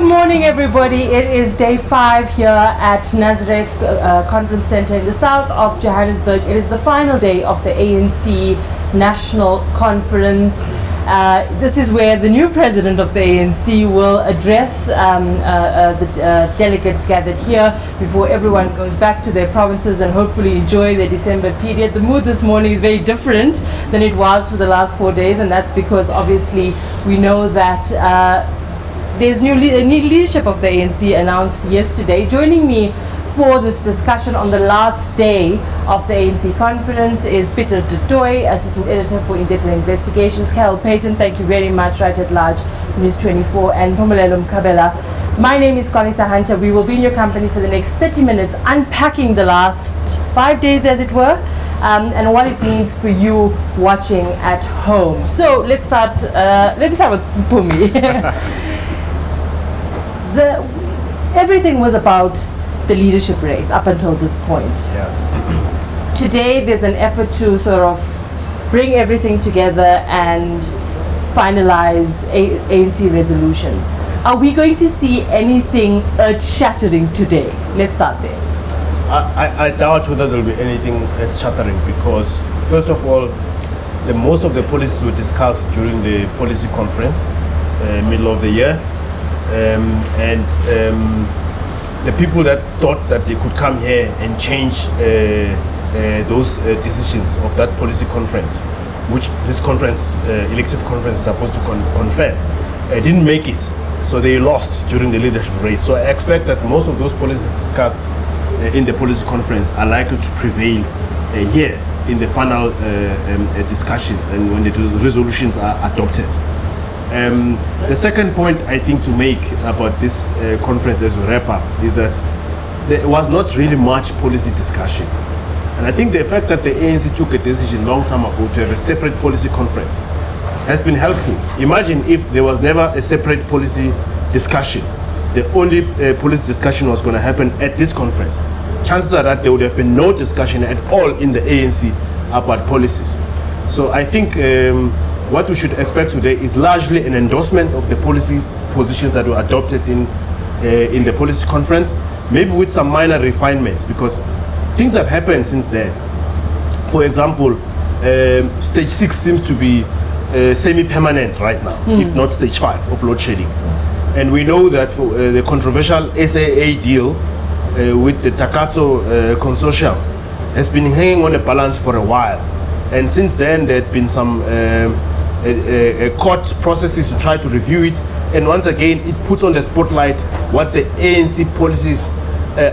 morning, everybody. It is day 5 here at Nasrec Conference Center in the south of Johannesburg. It is the final day of the ANC National Conference. This is where the new president of the ANC will address the delegates gathered here before everyone goes back to their provinces and hopefully enjoy their December period. The mood this morning is very different than it was for the last 4 days, and that's because obviously we know that there's new leadership of the ANC announced yesterday. Joining me for this discussion on the last day of the ANC conference is Peter du Toit, Assistant Editor for Independent Investigations, Carol Payton, thank you very much, Right at Large, News 24, and Pumulelo Mkabela. My name is Konita Hunter. We will be in your company for the next 30 minutes, unpacking the last 5 days, as it were, and what it means for you watching at home. So let's start with Pumi. Everything was about the leadership race up until this point. Yeah. Today there's an effort to sort of bring everything together and finalize ANC resolutions. Are we going to see anything earth-shattering today? Let's start there. I doubt whether there will be anything earth-shattering because, first of all, most of the policies were discussed during the policy conference, middle of the year. The people that thought that they could come here and change those decisions of that policy conference, which this conference, elective conference, is supposed to confirm, didn't make it. So they lost during the leadership race. So I expect that most of those policies discussed in the policy conference are likely to prevail here in the final discussions and when the resolutions are adopted. The second point I think to make about this conference as we wrap up is that there was not really much policy discussion. And I think the fact that the ANC took a decision long time ago to have a separate policy conference has been helpful. Imagine if there was never a separate policy discussion. The only policy discussion was going to happen at this conference. Chances are that there would have been no discussion at all in the ANC about policies. So I think what we should expect today is largely an endorsement of the positions that were adopted in the policy conference, maybe with some minor refinements, because things have happened since then. For example, stage 6 seems to be semi-permanent right now, if not stage 5 of load shedding. And we know that for the controversial SAA deal with the Takatso consortium has been hanging on a balance for a while. And since then, there had been some court processes to try to review it, and once again it puts on the spotlight what the ANC policies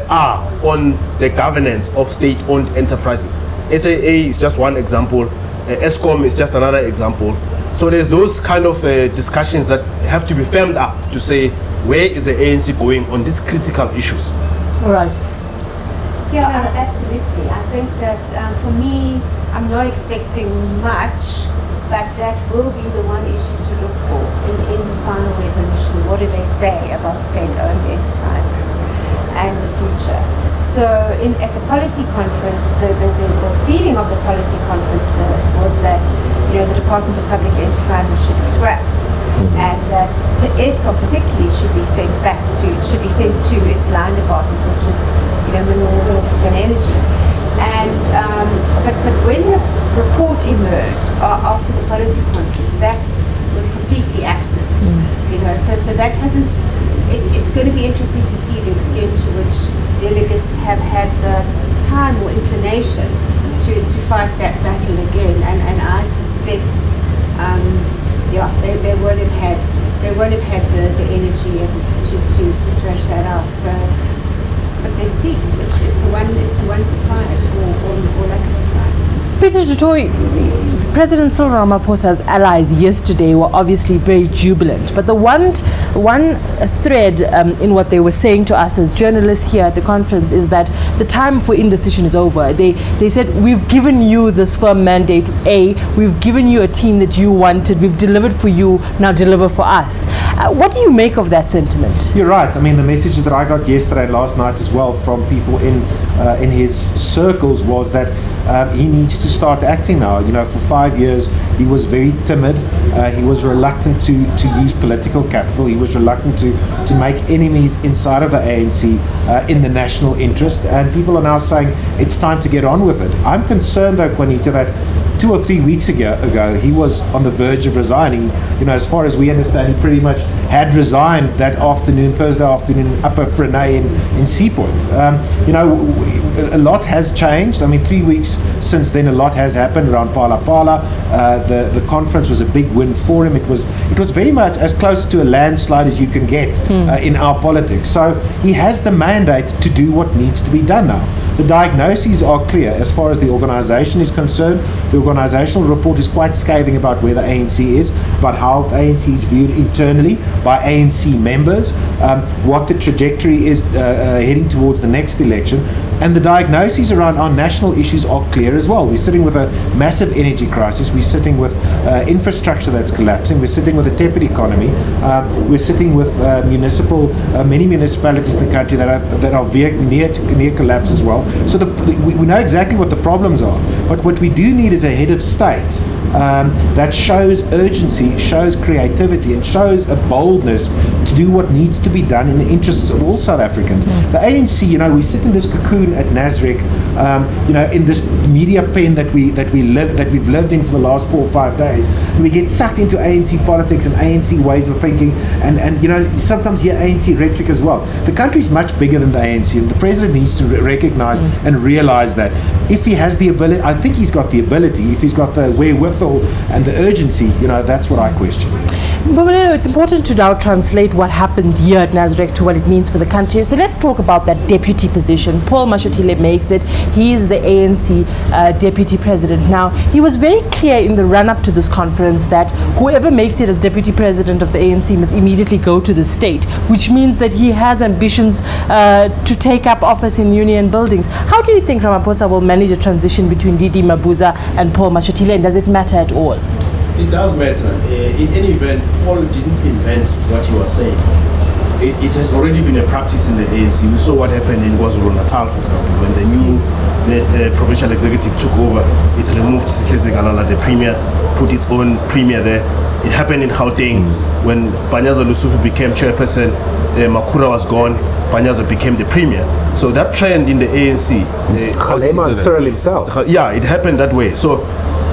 are on the governance of state-owned enterprises. SAA is just one example, ESCOM is just another example. So there's those kind of discussions that have to be firmed up to say where is the ANC going on these critical issues. All right. Yeah, absolutely. I think that for me, I'm not expecting much, but that will be the one issue to look for in the final resolution. What do they say about state-owned enterprises and the future? So at the policy conference, the feeling of the policy conference was that the Department of Public Enterprises should be scrapped, and that the ESCOM particularly should be sent to its line department, which is mineral resources and energy. And but when the report emerged after the policy conference, that was completely absent. So that hasn't. It's going to be interesting to see the extent to which delegates have had the time or inclination to fight that battle again. And I suspect, they won't have had the energy to thrash that out. So. But let's see. It's the one surprise or lack of surprise. President du Toit, President Cyril Ramaphosa's allies yesterday were obviously very jubilant, but the one thread in what they were saying to us as journalists here at the conference is that the time for indecision is over. They said, we've given you this firm mandate, we've given you a team that you wanted, we've delivered for you, now deliver for us. What do you make of that sentiment? You're right. I mean, the message that I got yesterday and last night as well from people in his circles was that he needs to start acting now. You know, for 5 years he was very timid. He was reluctant to use political capital. He was reluctant to make enemies inside of the ANC in the national interest. And people are now saying it's time to get on with it. I'm concerned, though, Juanita, that 2 or 3 weeks ago, he was on the verge of resigning. You know, as far as we understand, he pretty much had resigned that afternoon, Thursday afternoon, in Upper Frenay in Seapoint. You know, a lot has changed. I mean, 3 weeks since then, a lot has happened around Pala Pala. The conference was a big win for him. It was very much as close to a landslide as you can get in our politics. So he has the mandate to do what needs to be done now. The diagnoses are clear as far as the organisation is concerned. The organisational report is quite scathing about where the ANC is, about how the ANC is viewed internally by ANC members, what the trajectory is heading towards the next election. And the diagnoses around our national issues are clear as well. We're sitting with a massive energy crisis. We're sitting with infrastructure that's collapsing. We're sitting with a tepid economy. We're sitting with many municipalities in the country that are near collapse as well. So we know exactly what the problems are. But what we do need is a head of state that shows urgency, shows creativity, and shows a boldness to do what needs to be done in the interests of all South Africans. The ANC, you know, we sit in this cocoon at Nasrec, you know, in this media pen that we've lived in for the last 4 or 5 days, and we get sucked into ANC politics and ANC ways of thinking, and you know, you sometimes hear ANC rhetoric as well. The country is much bigger than the ANC, and the president needs to recognize and realize that. If he has the ability, I think he's got the ability. If he's got the wherewithal and the urgency, you know, that's what I question. But it's important to now translate what happened here at Nasrec to what it means for the country. So let's talk about that deputy position. Paul Mashatile makes it. He is the ANC deputy president now. He was very clear in the run-up to this conference that whoever makes it as deputy president of the ANC must immediately go to the state, which means that he has ambitions to take up office in union buildings. How do you think Ramaphosa will manage a transition between Didi Mabuza and Paul Mashatile, and does it matter at all? It does matter. In any event, Paul didn't invent what he was saying. It has already been a practice in the ANC. We saw what happened in KwaZulu-Natal, for example, when the new provincial executive took over. It removed Sihle Zikalala, the premier, put its own premier there. It happened in Gauteng when Panyaza Lusufu became chairperson. Makura was gone. Panyaza became the premier. So that trend in the ANC, Cyril himself. Yeah, it happened that way. So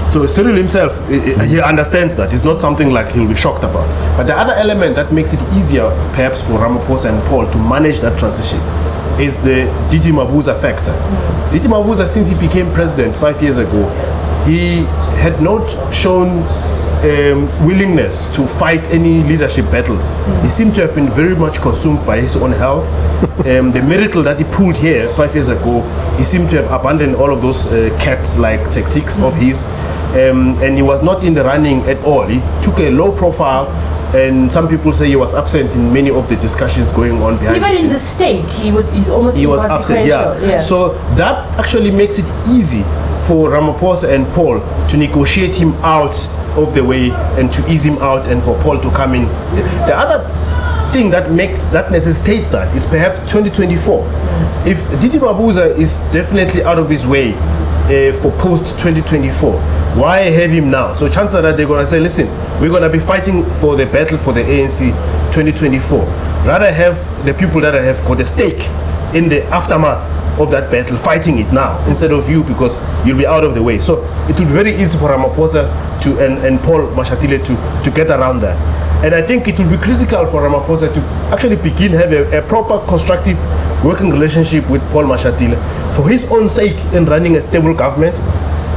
Cyril himself, he understands that. It's not something like he'll be shocked about. But the other element that makes it easier, perhaps, for Ramaphosa and Paul to manage that transition is the Didi Mabuza factor. Didi Mabuza, since he became president 5 years ago, he had not shown willingness to fight any leadership battles. He seemed to have been very much consumed by his own health. The miracle that he pulled here 5 years ago, he seemed to have abandoned all of those cat-like tactics of his, and he was not in the running at all. He took a low profile, and some people say he was absent in many of the discussions going on behind the scenes. Even in the state, he was absent. Yeah. So that actually makes it easy for Ramaphosa and Paul to negotiate him out of the way and to ease him out, and for Paul to come in. The other thing that necessitates that is perhaps 2024. If Didi Mabuza is definitely out of his way for post 2024, why have him now? So chances are that they're going to say, listen, we're going to be fighting for the battle for the ANC 2024. Rather have the people that have got a stake in the aftermath of that battle fighting it now instead of you, because you'll be out of the way. So it will be very easy for Ramaphosa and Paul Mashatile to get around that. And I think it will be critical for Ramaphosa to actually begin have a proper constructive working relationship with Paul Mashatile for his own sake in running a stable government,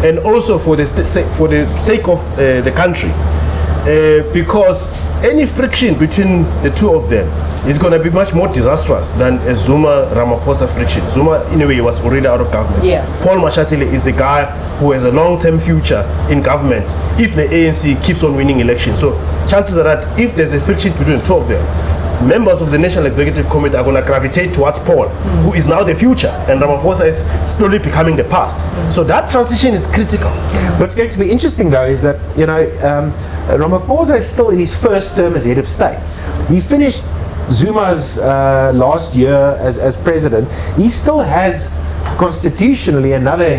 and also for the sake of the country, because any friction between the two of them is going to be much more disastrous than a Zuma-Ramaphosa friction. Zuma, in a way, was already out of government. Yeah. Paul Mashatile is the guy who has a long-term future in government if the ANC keeps on winning elections. So chances are that if there's a friction between the two of them, members of the National Executive Committee are going to gravitate towards Paul, who is now the future, and Ramaphosa is slowly becoming the past. So that transition is critical. What's going to be interesting, though, is that, you know, Ramaphosa is still in his first term as head of state. He finished Zuma's last year as president. He still has constitutionally another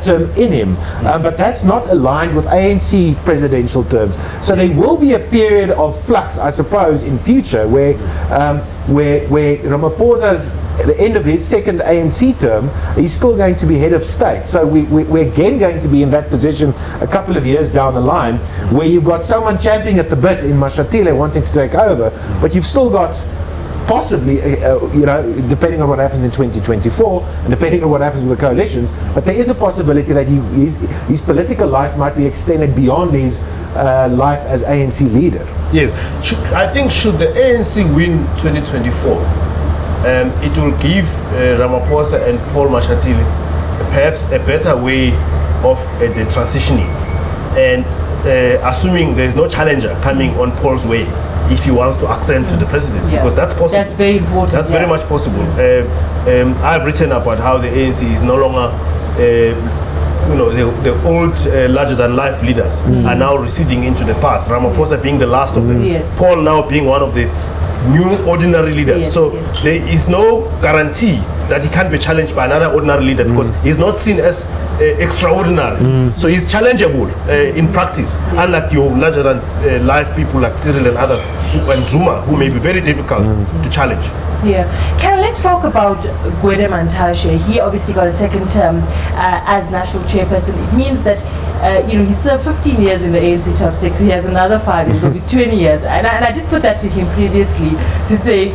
term in him, but that's not aligned with ANC presidential terms. So there will be a period of flux, I suppose, in future where Ramaphosa's at the end of his second ANC term, he's still going to be head of state. So we're again going to be in that position a couple of years down the line, where you've got someone champing at the bit in Mashatile wanting to take over, but you've still got possibly, depending on what happens in 2024 and depending on what happens with the coalitions, but there is a possibility that his political life might be extended beyond his life as ANC leader. Yes, I think should the ANC win 2024, it will give Ramaphosa and Paul Mashatile perhaps a better way of the transitioning, and assuming there is no challenger coming on Paul's way if he wants to ascend to the presidency, because that's possible. That's very important. That's very much possible. I've written about how the ANC is no longer the old larger-than-life leaders are now receding into the past. Ramaphosa being the last of them. Yes. Paul now being one of the new ordinary leaders. Yes, so yes. there is no guarantee that he can't be challenged by another ordinary leader, because he's not seen as extraordinary. So he's challengeable in practice, unlike your larger-than-life people like Cyril and others, and Zuma, who may be very difficult to challenge. Yeah. Carol, let's talk about Gwede Mantashe. He obviously got a second term as national chairperson. It means that he served 15 years in the ANC top 6. He has another 5 years, it'll be 20 years. And I did put that to him previously to say,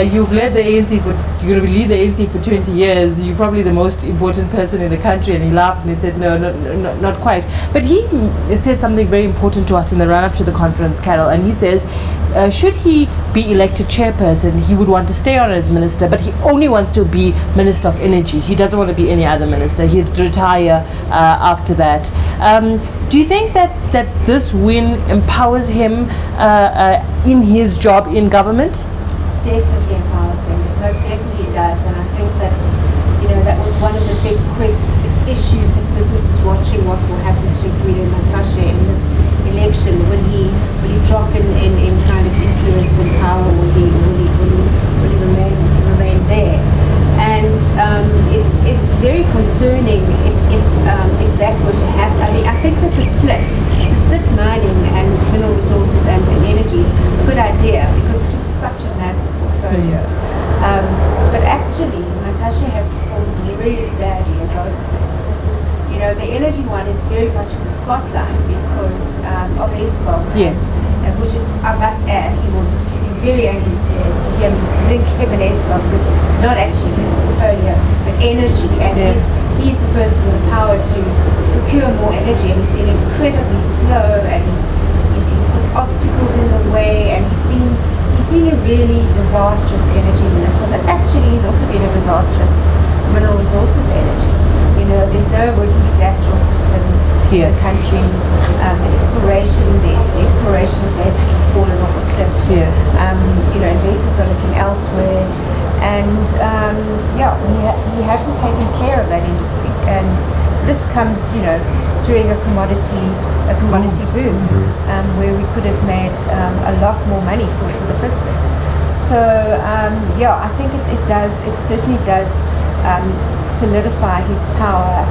you've led the ANC you're going to lead the ANC for 20 years. You're probably the most important person in the country. And he laughed and he said, no, not quite. But he said something very important to us in the run-up to the conference, Carol. And he says, should he be elected chairperson, he would want to stay on as minister, but he only wants to be Minister of Energy. He doesn't want to be any other minister. He'd retire after that. Do you think that this win empowers him in his job in government? Definitely empowers him. Most definitely does. And I think that, that was one of the big issues that business is watching, what will happen to Gwede Mantashe in this election. Will he drop in kind of influence and power? Will he remain there? And it's very concerning if that were to happen. I mean, I think that to split mining and mineral resources and energy is a good idea, because it's just such a massive portfolio. But actually, Mantashe has performed really badly in both of them. The energy one is very much in the spotlight because of Eskom. Yes. And which I must add, he will be very angry to link him and Eskom, because not actually his portfolio, but energy. And he's the person with the power to procure more energy, and he's been incredibly slow, and he's put obstacles in the way, and he's been a really disastrous energy minister. But actually, he's also been a disastrous mineral resources energy. There's no working cadastral system in the country. The exploration has basically fallen off a cliff. Investors are looking elsewhere, and he hasn't taken care of that industry. And this comes, during a commodity boom, where we could have made a lot more money for the fiscus. So I think it certainly does solidify his power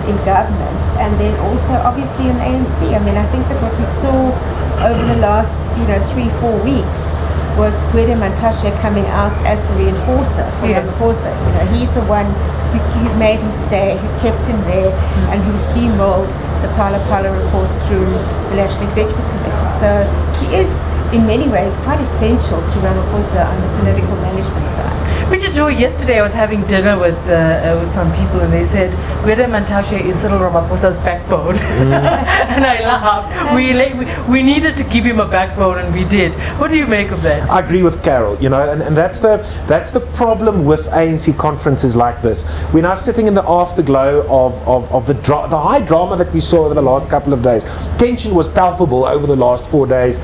in government, and then also obviously in the ANC. I mean, I think that what we saw over the last 3-4 weeks was Gwede Mantashe coming out as the reinforcer for Ramaphosa. He's the one who made him stay, who kept him there, and who steamrolled the Pala report through the National Executive Committee. So he is, in many ways, quite essential to Ramaphosa on the political management side. Richard Joy, yesterday I was having dinner with some people, and they said Gwede Mantashe is Cyril Ramaphosa's backbone. And I laughed. We needed to give him a backbone, and we did. What do you make of that? I agree with Carol, and that's the problem with ANC conferences like this. We're now sitting in the afterglow of the high drama that we saw over the last couple of days. Tension was palpable over the last 4 days.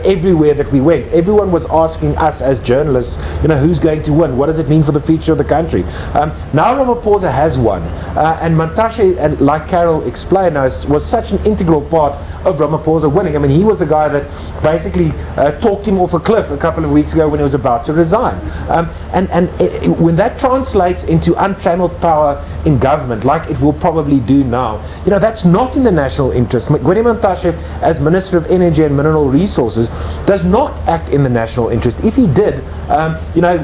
Everywhere everywhere that we went, everyone was asking us as journalists, who's going to win? What does it mean for the future of the country? Now Ramaphosa has won, and Mantashe, and like Carol explained, was such an integral part of Ramaphosa winning. I mean, he was the guy that basically talked him off a cliff a couple of weeks ago when he was about to resign. When that translates into unchanneled power in government, like it will probably do now, that's not in the national interest. Gwede Mantashe, as Minister of Energy and Mineral Resources, does not act in the national interest. If he did,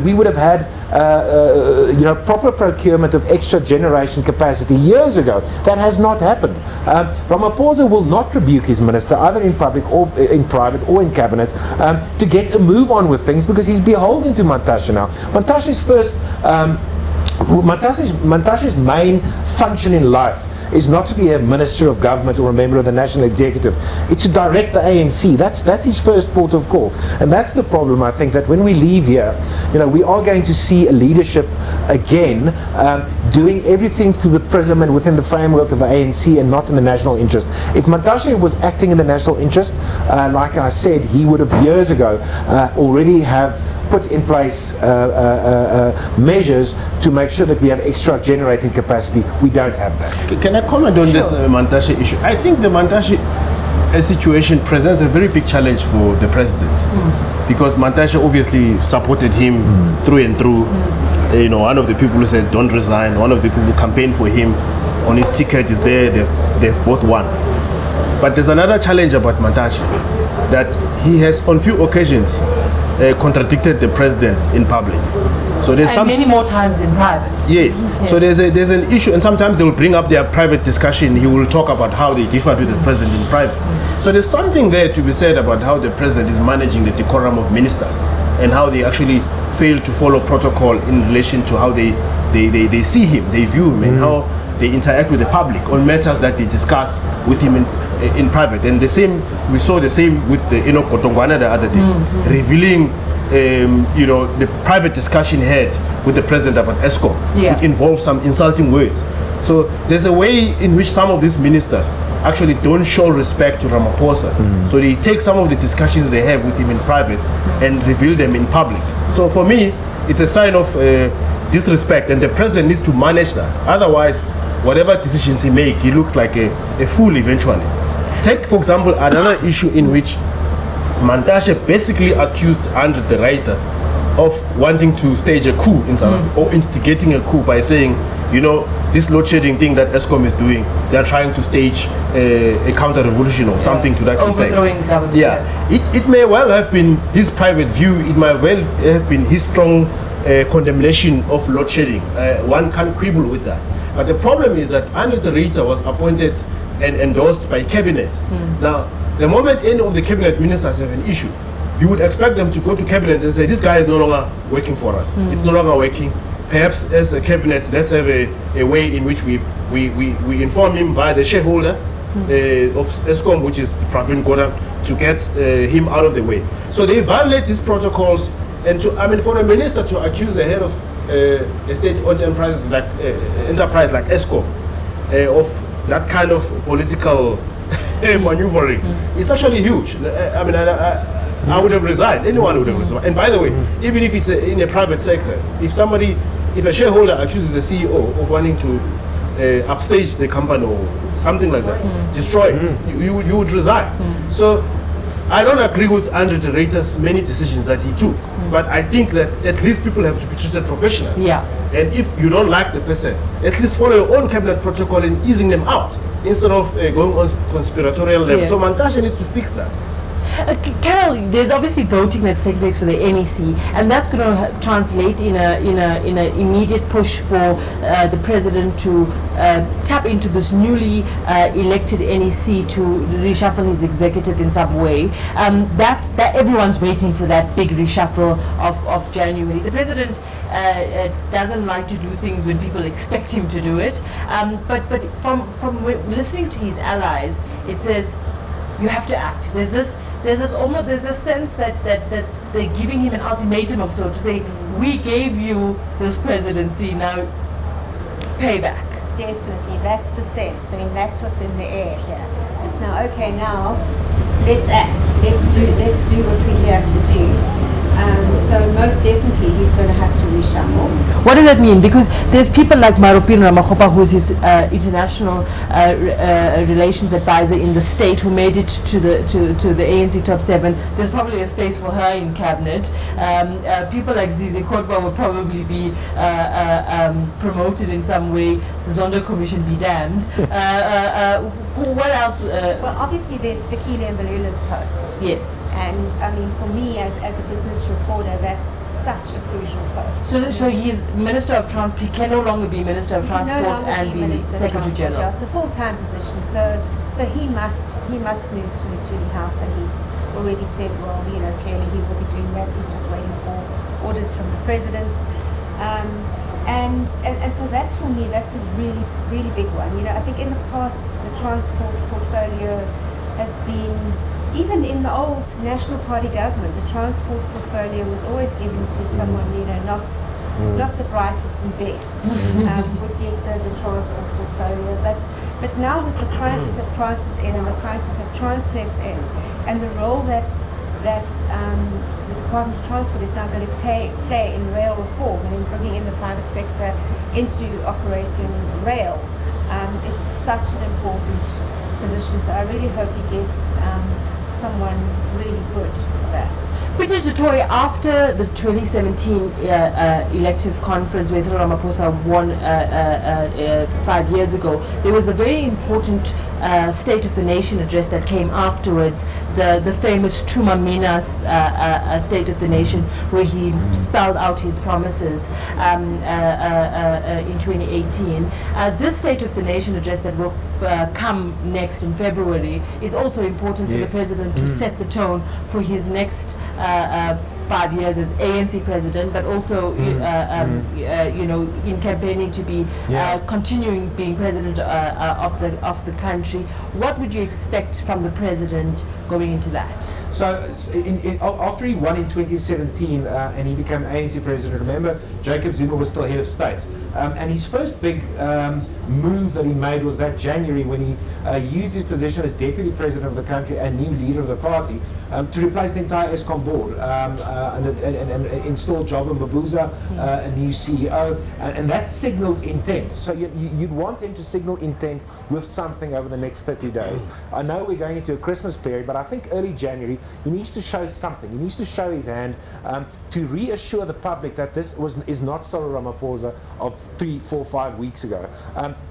we would have had proper procurement of extra generation capacity years ago. That has not happened. Ramaphosa will not rebuke his minister, either in public or in private or in cabinet, to get a move on with things, because he's beholden to Mantashe now. Mantashe's main function in life is not to be a minister of government or a member of the national executive. It's to direct the ANC. That's his first port of call. And that's the problem, I think, that when we leave here, we are going to see a leadership again doing everything through the prism and within the framework of the ANC and not in the national interest. If Mantashe was acting in the national interest, like I said, he would have years ago already have put in place measures to make sure that we have extra generating capacity. We don't have that. Can I comment on this Mantashe issue? I think the Mantashe situation presents a very big challenge for the president, because Mantashe obviously supported him through and through. One of the people who said don't resign, one of the people who campaigned for him on his ticket is there. They've both won. But there's another challenge about Mantashe, that he has on few occasions contradicted the president in public. So there's many more times in private. Yes. So there's an issue, and sometimes they will bring up their private discussion. He will talk about how they differed with the president in private. So there's something there to be said about how the president is managing the decorum of ministers, and how they actually fail to follow protocol in relation to how they see him, they view him, and how they interact with the public on matters that they discuss with him in private. And we saw the same with the Kotongwana the other day, revealing the private discussion he had with the president about ESCOM, which involved some insulting words. So there's a way in which some of these ministers actually don't show respect to Ramaphosa. So they take some of the discussions they have with him in private and reveal them in public. So for me, it's a sign of disrespect, and the president needs to manage that. Otherwise, whatever decisions he makes, he looks like a fool eventually. Take, for example, another issue in which Mantashe basically accused Andre the writer of wanting to stage a coup in South Africa, or instigating a coup by saying, this load shedding thing that ESCOM is doing, they are trying to stage a counter-revolution or something to that effect. Overthrowing the government. It may well have been his private view, it might well have been his strong condemnation of load shedding. One can't quibble with that. But the problem is that Andre the Rita was appointed and endorsed by cabinet. Now, the moment any of the cabinet ministers have an issue, you would expect them to go to cabinet and say, this guy is no longer working for us. It's no longer working. Perhaps as a cabinet, let's have a way in which we inform him via the shareholder of ESCOM, which is Pravin Gordhan, to get him out of the way. So they violate these protocols, and for a minister to accuse the head of a state-owned enterprise like ESCOM of that kind of political maneuvering, it's actually huge. I would have resigned. Anyone would have resigned. And by the way, even if it's in a private sector, if a shareholder accuses a CEO of wanting to upstage the company or something like that, destroy it, you would resign. So I don't agree with Andre the Reita's many decisions that he took, but I think that at least people have to be treated professionally. And if you don't like the person, at least follow your own cabinet protocol in easing them out, instead of going on conspiratorial level. So Mantashe needs to fix that. Carol, there's obviously voting that's taking place for the NEC, and that's going to translate in a immediate push for the president to tap into this newly elected NEC to reshuffle his executive in some way. That everyone's waiting for that big reshuffle of January. The president doesn't like to do things when people expect him to do it, but from listening to his allies, it says you have to act. There's this sense that they're giving him an ultimatum of sorts, to say, we gave you this presidency, now pay back. Definitely, that's the sense. That's what's in the air here. It's now, okay, now let's act, let's do what we have to do. So most definitely he's going to have to reshuffle. What does that mean? Because there's people like Marupin Ramakgopa, who's his international relations advisor in the state, who made it to the ANC top 7. There's probably a space for her in cabinet. People like Zizi Kodwa will probably be promoted in some way. The Zondo Commission be damned. What else? Well, obviously there's Fikile Mbalula's post. Yes. And I mean, for me as a business reporter, that's such a crucial post. So he's Minister of Transport. He can no longer be Minister of Transport and be Secretary General. It's a full-time position, so he must move to the House, and he's already said, well, clearly he will be doing that. He's just waiting for orders from the president. And so that's, for me, that's a really, really big one. I think in the past the transport portfolio has been, even in the old National Party government, the transport portfolio was always given to someone, not the brightest and best would get the transport portfolio. But now with the crisis of crisis in and the crisis of Transnet's in, and the role that the Department of Transport is now going to play in rail reform and in bringing in the private sector into operating rail, it's such an important position. So I really hope he gets someone really good for that. President Tutori, after the 2017 elective conference where Cyril Ramaphosa won 5 years ago, there was a very important State of the Nation address that came afterwards, the famous Tuma Mina's State of the Nation, where he spelled out his promises in 2018. This State of the Nation address that will come next in February is also important for the President to set the tone for his next 5 years as ANC president, but also in campaigning to be continuing being president of the country. What would you expect from the president going into that? So after he won in 2017 and he became ANC president, remember Jacob Zuma was still head of state, and his first big move that he made was that January, when he used his position as deputy president of the country and new leader of the party to replace the entire ESCOM board and install Jobo Mabuza, a new CEO, and that signaled intent. So you'd want him to signal intent with something over the next 30 days. I know we're going into a Christmas period, but I think early January he needs to show something. He needs to show his hand to reassure the public that this is not Cyril Ramaphosa of 3, 4, 5 weeks ago.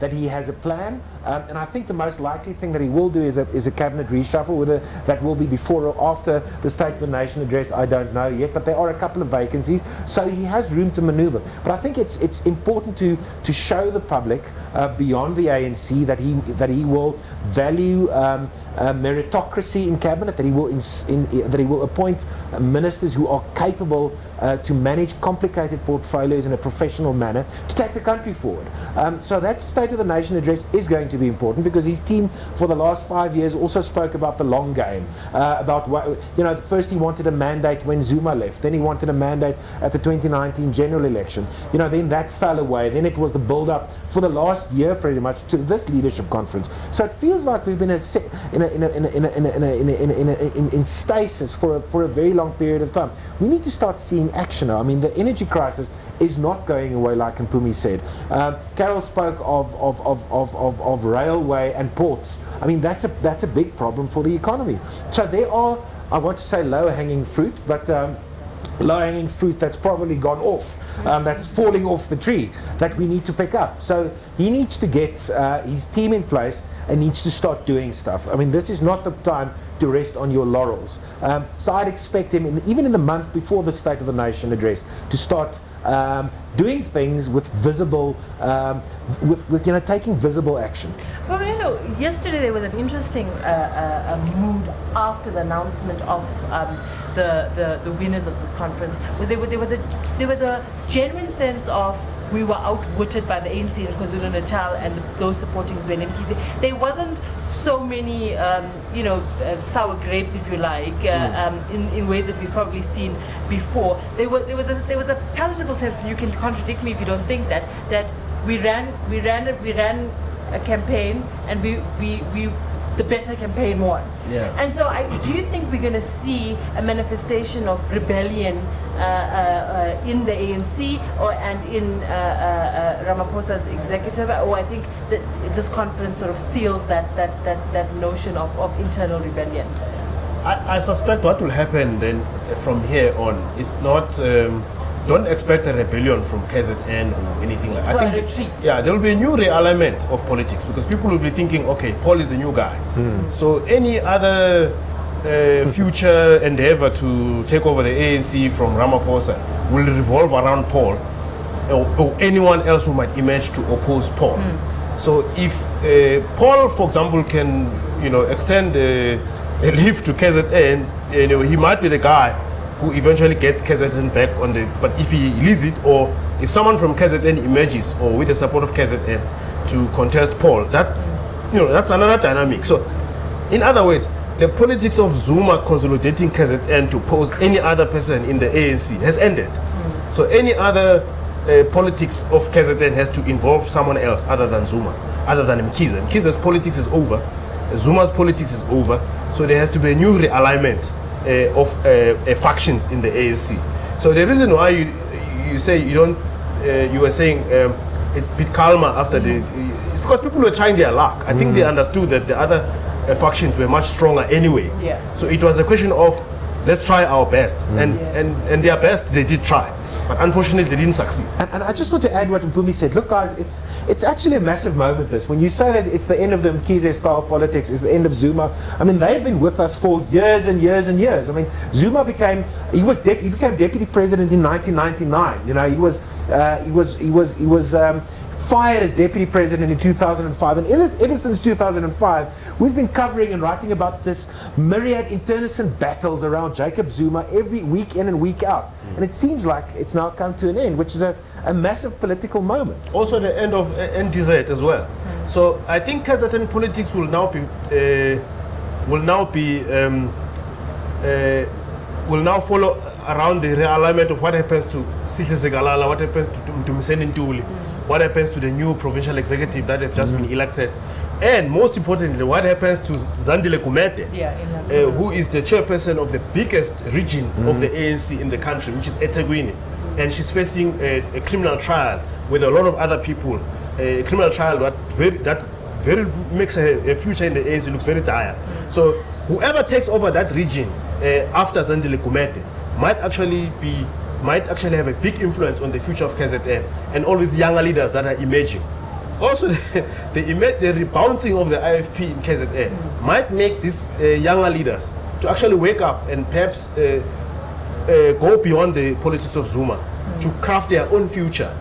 That he has a plan, and I think the most likely thing that he will do is a cabinet reshuffle. Whether that will be before or after the State of the Nation address, I don't know yet, but there are a couple of vacancies, so he has room to maneuver. But I think it's important to show the public beyond the ANC that he will value meritocracy in cabinet, that he will appoint ministers who are capable to manage complicated portfolios in a professional manner to take the country forward. So that State of the Nation address is going to be important, because his team for the last 5 years also spoke about the long game, about what, first he wanted a mandate when Zuma left, then he wanted a mandate at the 2019 general election, then that fell away, then it was the build up for the last year pretty much to this leadership conference. So it feels like we've been in stasis for a very long period of time. We need to start seeing action now. I mean, the energy crisis is not going away, like Mpumi said. Carol spoke of railway and ports. I mean, that's a big problem for the economy. So there are, I want to say, low-hanging fruit, but low-hanging fruit that's probably gone off, that's falling off the tree, that we need to pick up. So he needs to get his team in place and needs to start doing stuff. I mean, this is not the time to rest on your laurels. So I'd expect him, even in the month before the State of the Nation address, to start doing things with visible, taking visible action. But yesterday there was an interesting mood after the announcement of the winners of this conference. There was a genuine sense of, we were outwitted by the ANC in KwaZulu-Natal and those supporting Zweli Mkhize. There wasn't so many, sour grapes, if you like, in ways that we've probably seen before. There was a palatable sense, and you can contradict me if you don't think that we ran a campaign, and we the better campaign won. Yeah. And so do you think we're going to see a manifestation of rebellion in the ANC and in Ramaphosa's executive? Or I think that this conference sort of seals that notion of internal rebellion. I suspect what will happen then from here on is not. Don't expect a rebellion from KZN or anything like that. So I a think retreat. there will be a new realignment of politics because people will be thinking, okay, Paul is the new guy. So any other future endeavor to take over the ANC from Ramaphosa will revolve around Paul or anyone else who might emerge to oppose Paul. So if Paul, for example, can extend a lift to KZN, he might be the guy who eventually gets KZN back on the, but if he leaves it, or if someone from KZN emerges, or with the support of KZN to contest Paul, that's another dynamic. So, in other words, the politics of Zuma consolidating KZN to pose any other person in the ANC has ended. So any other politics of KZN has to involve someone else other than Zuma, other than Mkhize. Mkhize's politics is over, Zuma's politics is over, so there has to be a new realignment of factions in the ANC. So the reason why you say you don't, you were saying it's a bit calmer after it's because people were trying their luck. I think they understood that the other factions were much stronger anyway. Yeah. So it was a question of let's try our best, and their best they did try, but unfortunately they didn't succeed. And I just want to add what Mpumi said. Look, guys, it's actually a massive moment. This, when you say that it's the end of the Mkhize style politics, it's the end of Zuma. I mean, they've been with us for years and years and years. I mean, Zuma became deputy president in 1999. You know, he was fired as deputy president in 2005, and ever since 2005 we've been covering and writing about this myriad internecine battles around Jacob Zuma every week in and week out, and it seems like it's now come to an end, which is a massive political moment. Also the end of NDZ as well. So I think KZN politics will now follow around the realignment of what happens to Sihle Zikalala, what happens to Mseni Ntuli, what happens to the new provincial executive that have just been elected, and most importantly, what happens to Zandile Gumede, who is the chairperson of the biggest region of the ANC in the country, which is eThekwini, and she's facing a criminal trial with a lot of other people, a criminal trial that very makes a future in the ANC looks very dire. So whoever takes over that region after Zandile Gumede might actually have a big influence on the future of KZN and all these younger leaders that are emerging. Also, the rebouncing of the IFP in KZN might make these younger leaders to actually wake up and perhaps go beyond the politics of Zuma to craft their own future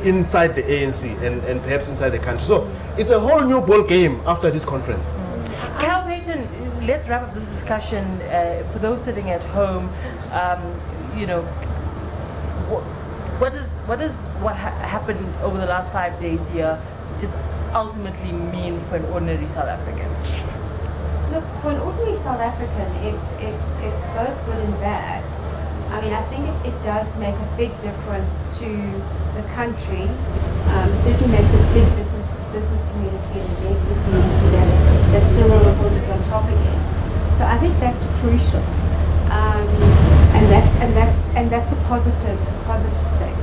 inside the ANC and perhaps inside the country. So it's a whole new ball game after this conference. Cal Payton, let's wrap up this discussion. For those sitting at home, what happened over the last 5 days here just ultimately mean for an ordinary South African? Look, for an ordinary South African, it's both good and bad. I mean, I think it does make a big difference to the country. Certainly makes a big difference to the business community and the investment community that Cyril Ramaphosa is on top again. So I think that's crucial, and that's a positive thing.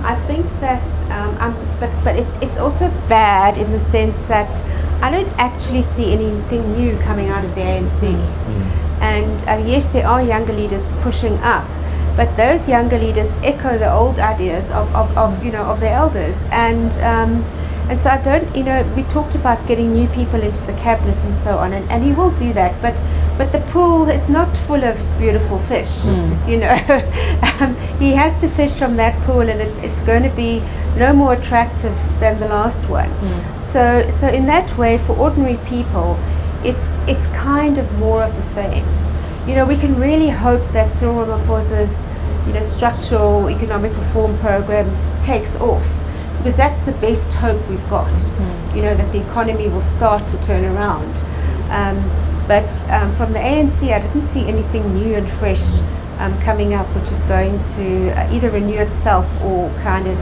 I think that, but it's also bad in the sense that I don't actually see anything new coming out of the ANC. And yes, there are younger leaders pushing up, but those younger leaders echo the old ideas of their elders. And so I don't, we talked about getting new people into the cabinet and so on, and he will do that, but the pool is not full of beautiful fish. He has to fish from that pool, and it's going to be no more attractive than the last one. So in that way, for ordinary people, it's kind of more of the same. We can really hope that Cyril Ramaphosa's structural economic reform program takes off, because that's the best hope we've got. That the economy will start to turn around. But from the ANC, I didn't see anything new and fresh coming up, which is going to either renew itself or kind of,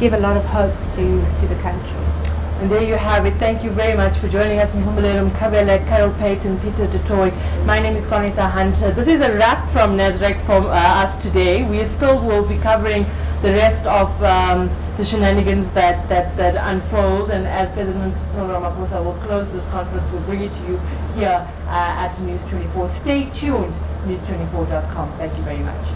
give a lot of hope to the country. And there you have it. Thank you very much for joining us. Mhumulelo Mkhabela, Carol Payton, Peter Dutoy. My name is Conita Hunter. This is a wrap from Nasrec from us today. We still will be covering the rest of the shenanigans that unfold, and as President Cyril Ramaphosa will close this conference, we'll bring it to you here at News 24. Stay tuned, news24.com. Thank you very much.